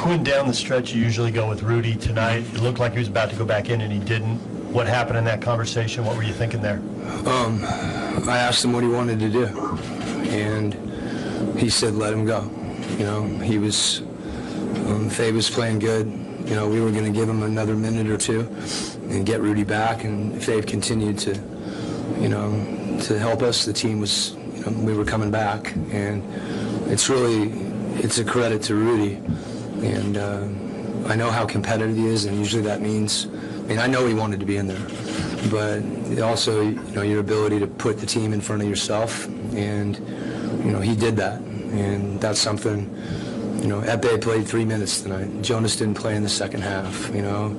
Quin, down the stretch, you usually go with Rudy. Tonight, it looked like he was about to go back in, and he didn't. What happened in that conversation? What were you thinking there? I asked him what he wanted to do, and he said let him go. You know, he was, Faye was playing good. You know, we were going to give him another minute or two and get Rudy back, and Faye continued to, you know, to help us. The team was, you know, we were coming back, and it's a credit to Rudy, and I know how competitive he is, and usually that means, I mean, I know he wanted to be in there, but also, you know, your ability to put the team in front of yourself, and, you know, he did that, and that's something, you know, Epe played 3 minutes tonight. Jonas didn't play in the second half, you know.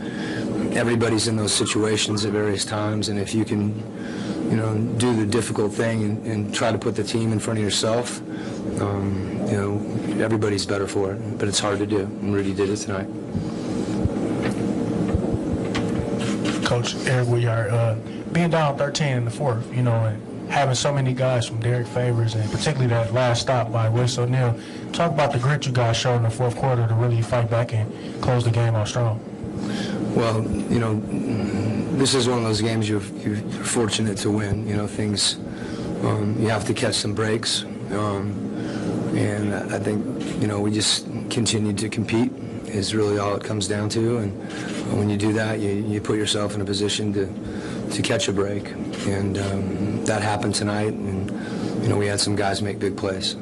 Everybody's in those situations at various times, and if you can, you know, do the difficult thing and try to put the team in front of yourself, you know, everybody's better for it, but it's hard to do, and Rudy did it tonight. Coach Eric, we are being down 13 in the fourth, you know, and having so many guys from Derek Favors and particularly that last stop by Wes O'Neal. Talk about the grit you guys showed in the fourth quarter to really fight back and close the game out strong. Well, you know, this is one of those games you're fortunate to win. You know, things, you have to catch some breaks. And I think, you know, we just continued to compete is really all it comes down to. And when you do that, you put yourself in a position to catch a break. And that happened tonight. And, you know, we had some guys make big plays.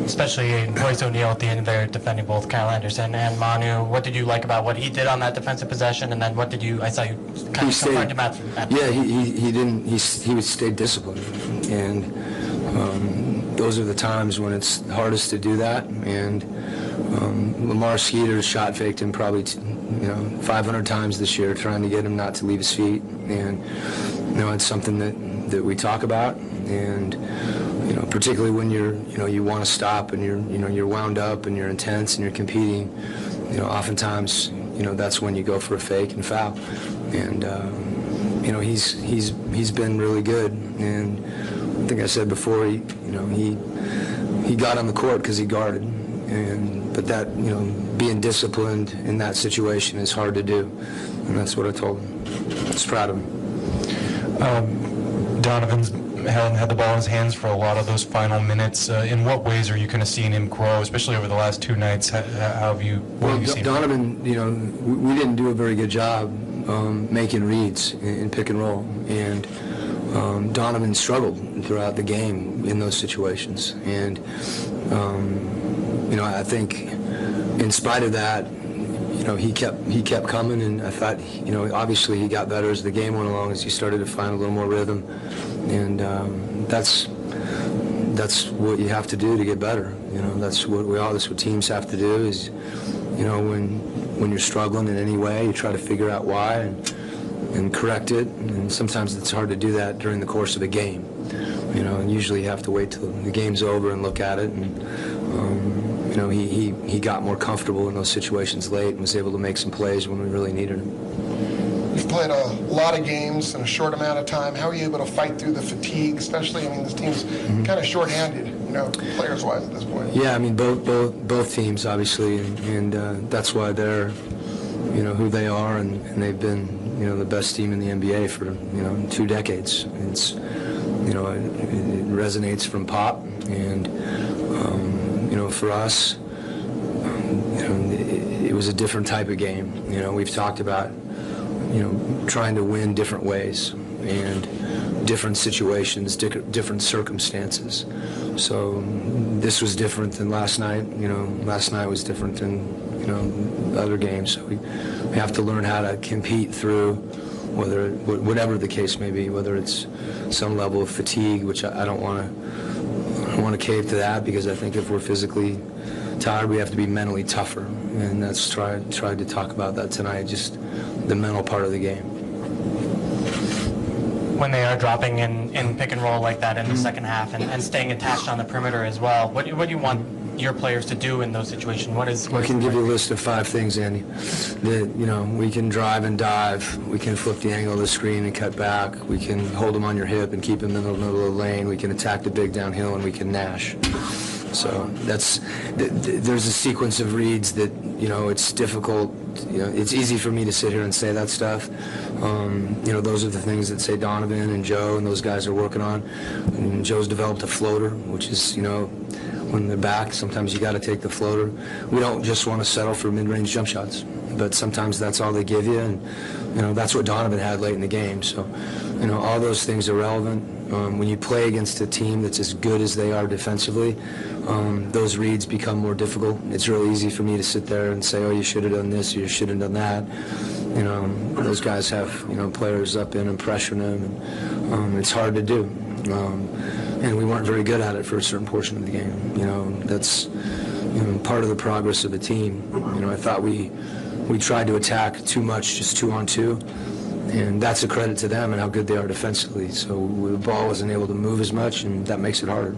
Especially Royce O'Neal at the end there defending both Kyle Anderson and Manu. What did you like about what he did on that defensive possession? And then what did you, I saw you kind of confront him at yeah, he stayed disciplined. And those are the times when it's hardest to do that. And Lamar Skeeter shot faked him probably 500 times this year, trying to get him not to leave his feet. And you know, it's something that we talk about. And you know, particularly when you want to stop and you're wound up and you're intense and you're competing. You know, oftentimes, you know, that's when you go for a fake and foul. And you know, he's been really good. And I think I said before, he got on the court because he guarded. But that, you know, being disciplined in that situation is hard to do, and that's what I told him. I was proud of him. Donovan's had the ball in his hands for a lot of those final minutes. In what ways are you kind of seeing him grow, especially over the last two nights? What have you seen? Donovan, you know, we didn't do a very good job making reads in pick and roll, and Donovan struggled throughout the game in those situations. And you know, I think in spite of that, you know, he kept coming, and I thought, you know, obviously he got better as the game went along, as he started to find a little more rhythm, and that's what you have to do to get better. You know, that's what teams have to do. Is, you know, when you're struggling in any way, you try to figure out why and correct it, and sometimes it's hard to do that during the course of a game. You know, and usually you have to wait till the game's over and look at it. And you know, he got more comfortable in those situations late and was able to make some plays when we really needed him. You've played a lot of games in a short amount of time. How are you able to fight through the fatigue, especially, I mean, this team's kind of shorthanded, you know, players-wise at this point? Yeah, I mean, both teams, obviously, and that's why they're, you know, who they are, and they've been, you know, the best team in the NBA for, you know, 2 decades. It's, you know, it resonates from Pop, and you know, for us, you know, it was a different type of game. You know, we've talked about, you know, trying to win different ways and different situations, different circumstances. So this was different than last night. You know, last night was different than, you know, the other games. So we have to learn how to compete through whatever the case may be, whether it's some level of fatigue, which I don't want to cave to that, because I think if we're physically tired, we have to be mentally tougher, and that's tried to talk about that tonight, just the mental part of the game. When they are dropping in pick and roll like that in the second half and staying attached on the perimeter as well, what do you want your players to do in those situations? I can give you a list of 5 things, Andy. That, you know, we can drive and dive. We can flip the angle of the screen and cut back. We can hold them on your hip and keep them in the middle of the lane. We can attack the big downhill, and we can nash. So there's a sequence of reads that, it's difficult. It's easy for me to sit here and say that stuff. Those are the things that, say, Donovan and Joe and those guys are working on. And Joe's developed a floater, which is, when they're back, sometimes you got to take the floater. We don't just want to settle for mid-range jump shots, but sometimes that's all they give you, and that's what Donovan had late in the game. So, all those things are relevant. When you play against a team that's as good as they are defensively, those reads become more difficult. It's really easy for me to sit there and say, oh, you should have done this, or you should have done that. Those guys have, players up in and pressuring them, and it's hard to do. And we weren't very good at it for a certain portion of the game. That's part of the progress of the team. I thought we tried to attack too much, just 2-on-2, and that's a credit to them and how good they are defensively. So the ball wasn't able to move as much, and that makes it harder.